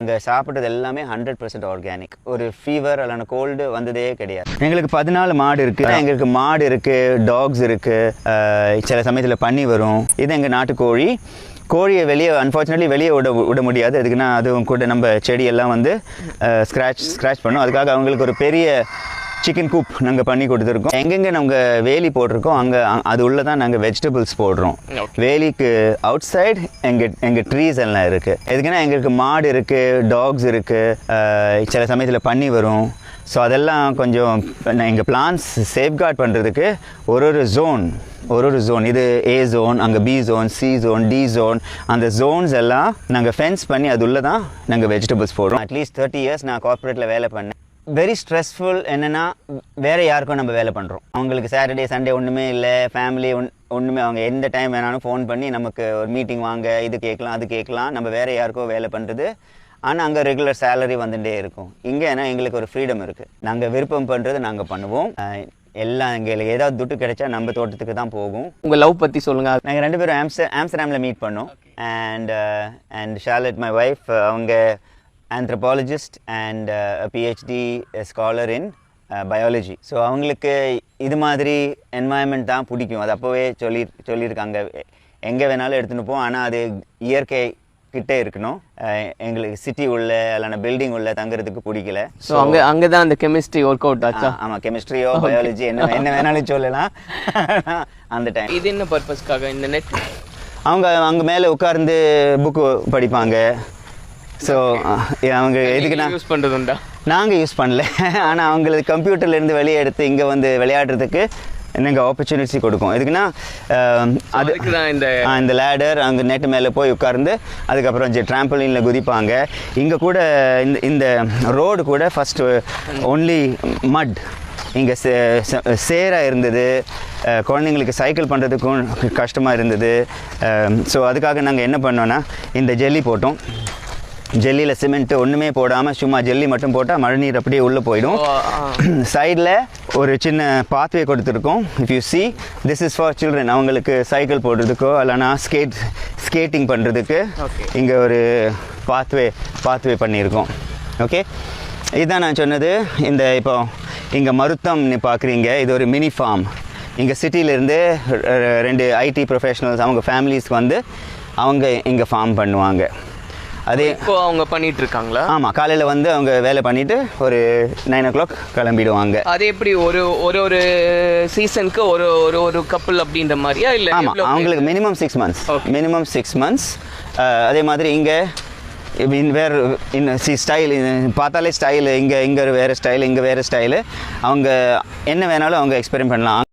இங்கே சாப்பிட்டது எல்லாமே 100% ஆர்கானிக். ஒரு ஃபீவர் அல்லது கோல்டு வந்ததே கிடையாது. எங்களுக்கு 14 மாடு இருக்குது. எங்களுக்கு மாடு இருக்குது, டாக்ஸ் இருக்குது, சில சமயத்தில் பன்னி வரும். இது எங்கள் நாட்டுக்கோழி. கோழியை வெளியே அன்ஃபார்ச்சுனேட்லி வெளியே விட முடியாது. அதுக்குன்னா அதுவும் கூட நம்ம செடியெல்லாம் வந்து ஸ்க்ராட்ச் பண்ணோம். அதுக்காக அவங்களுக்கு ஒரு பெரிய சிக்கன் கூப் நாங்கள் பண்ணி கொடுத்துருக்கோம். எங்கெங்கே நாங்கள் வேலி போட்டிருக்கோம் அங்கே அது உள்ள தான் நாங்கள் வெஜிடபிள்ஸ் போடுறோம். வேலிக்கு அவுட் சைடு எங்கள் ட்ரீஸ் எல்லாம் இருக்குது. எதுக்குன்னா எங்களுக்கு மாடு இருக்குது, டாக்ஸ் இருக்குது, சில சமயத்தில் பன்னி வரும். ஸோ அதெல்லாம் கொஞ்சம் எங்கள் பிளான்ஸ் சேஃப்கார்ட் பண்ணுறதுக்கு ஒரு ஜோன் இது ஏ ஜோன், அங்கே B zone, C zone, D zone, அந்த ஜோன்ஸ் எல்லாம் நாங்கள் ஃபென்ஸ் பண்ணி அது உள்ள தான் நாங்கள் வெஜிடபிள்ஸ் போடுறோம். அட்லீஸ்ட் 30 இயர்ஸ் நான் கார்ப்பரேட்டில் வேலை பண்ணேன். Very stressful. என்னென்னா வேறு யாருக்கும் நம்ம வேலை பண்ணுறோம். அவங்களுக்கு சாட்டர்டே சண்டே ஒன்றுமே இல்லை, ஃபேமிலி ஒன்றுமே. அவங்க எந்த டைம் வேணாலும் ஃபோன் பண்ணி நமக்கு ஒரு மீட்டிங் வாங்க, இது கேட்கலாம் அது கேட்கலாம். நம்ம வேறு யாருக்கோ வேலை பண்ணுறது. ஆனால் அங்கே ரெகுலர் சேலரி வந்துகிட்டே இருக்கும். இங்கே ஏன்னா எங்களுக்கு ஒரு ஃப்ரீடம் இருக்குது. நாங்கள் விருப்பம் பண்ணுறது நாங்கள் பண்ணுவோம். எல்லாம் எங்களுக்கு ஏதாவது துட்டு கிடைச்சா நம்ம தோட்டத்துக்கு தான் போகும். உங்கள் லவ் பற்றி சொல்லுங்கள். நாங்கள் 2 பேரும் ஆம்ஸ்டர்டாமில் மீட் பண்ணோம். அண்ட் ஷார்லட் மை ஒய்ஃப், அவங்க anthropologist and a PhD scholar in biology. So அவங்களுக்கு இது மாதிரி என்வாயன்மெண்ட் தான் பிடிக்கும். அது அப்போவே சொல்லியிருக்காங்க, எங்கே வேணாலும் எடுத்துகிட்டு போவோம், ஆனால் அது இயற்கை கிட்டே இருக்கணும். எங்களுக்கு சிட்டி உள்ள இல்லைனா பில்டிங் உள்ள தங்குறதுக்கு பிடிக்கல. ஸோ அங்கே தான் அந்த கெமிஸ்ட்ரி ஒர்க் அவுட் ஆச்சா? ஆமாம், கெமிஸ்ட்ரியோ பயாலஜி என்ன வேணாலும் சொல்லலாம். அந்த டைம் இது என்ன பர்பஸ்க்காக இந்த நெட்? அவங்க அங்கே மேலே உட்கார்ந்து புக்கு படிப்பாங்க. ஸோ அவங்க எதுக்குன்னா யூஸ் பண்ணுறதுண்டா? நாங்கள் யூஸ் பண்ணல. ஆனால் அவங்களுக்கு கம்ப்யூட்டர்லேருந்து வெளியே எடுத்து இங்கே வந்து விளையாடுறதுக்கு எனக்கு ஆப்பர்ச்சுனிட்டி கொடுக்கும். எதுக்குன்னா அதுக்கு தான் இந்த லேடர் அங்கே நெட்டு மேலே போய் உட்கார்ந்து அதுக்கப்புறம் ட்ராம்பலினில் குதிப்பாங்க. இங்கே கூட இந்த ரோடு கூட ஃபஸ்ட்டு ஒன்லி மட், இங்கே சேராக இருந்தது. குழந்தைங்களுக்கு சைக்கிள் பண்ணுறதுக்கும் கஷ்டமாக இருந்தது. ஸோ அதுக்காக நாங்கள் என்ன பண்ணோன்னா இந்த ஜெல்லி போட்டோம். ஜெல்லியில் சிமெண்ட்டு ஒன்றுமே போடாமல் சும்மா ஜெல்லி மட்டும் போட்டால் மழை நீர் அப்படியே உள்ளே போயிடும். சைடில் ஒரு சின்ன பாத்வே கொடுத்துருக்கோம். If you see, this is for children. அவங்களுக்கு சைக்கிள் போடுறதுக்கோ இல்லைனா ஸ்கேட்டிங் பண்ணுறதுக்கு இங்கே ஒரு பாத்வே பண்ணியிருக்கோம். ஓகே, இதுதான் நான் சொன்னது. இந்த இப்போ இங்கே மருத்தம்னு பார்க்குறீங்க, இது ஒரு மினி ஃபார்ம். இங்கே சிட்டியிலேருந்து 2 ஐடி ப்ரொஃபஷனல்ஸ் அவங்க ஃபேமிலிஸ்க்கு வந்து அவங்க இங்கே ஃபார்ம் பண்ணுவாங்க. அதே இப்போ அவங்க பண்ணிட்டு இருக்காங்களா? ஆமாம், காலையில் வந்து அவங்க வேலை பண்ணிவிட்டு ஒரு 9 o'clock கிளம்பிடுவாங்க. அது எப்படி ஒரு சீசனுக்கு ஒரு கப்பல் அப்படின்ற மாதிரியா? இல்லை, ஆமாம், அவங்களுக்கு மினிமம் 6 months. அதே மாதிரி இங்கே வேறு ஸ்டைல் பார்த்தாலே ஸ்டைலு, இங்கே வேறு ஸ்டைலு, இங்கே வேறு ஸ்டைலு. அவங்க என்ன வேணாலும் அவங்க எக்ஸ்பெரிமெண்ட் பண்ணலாம்.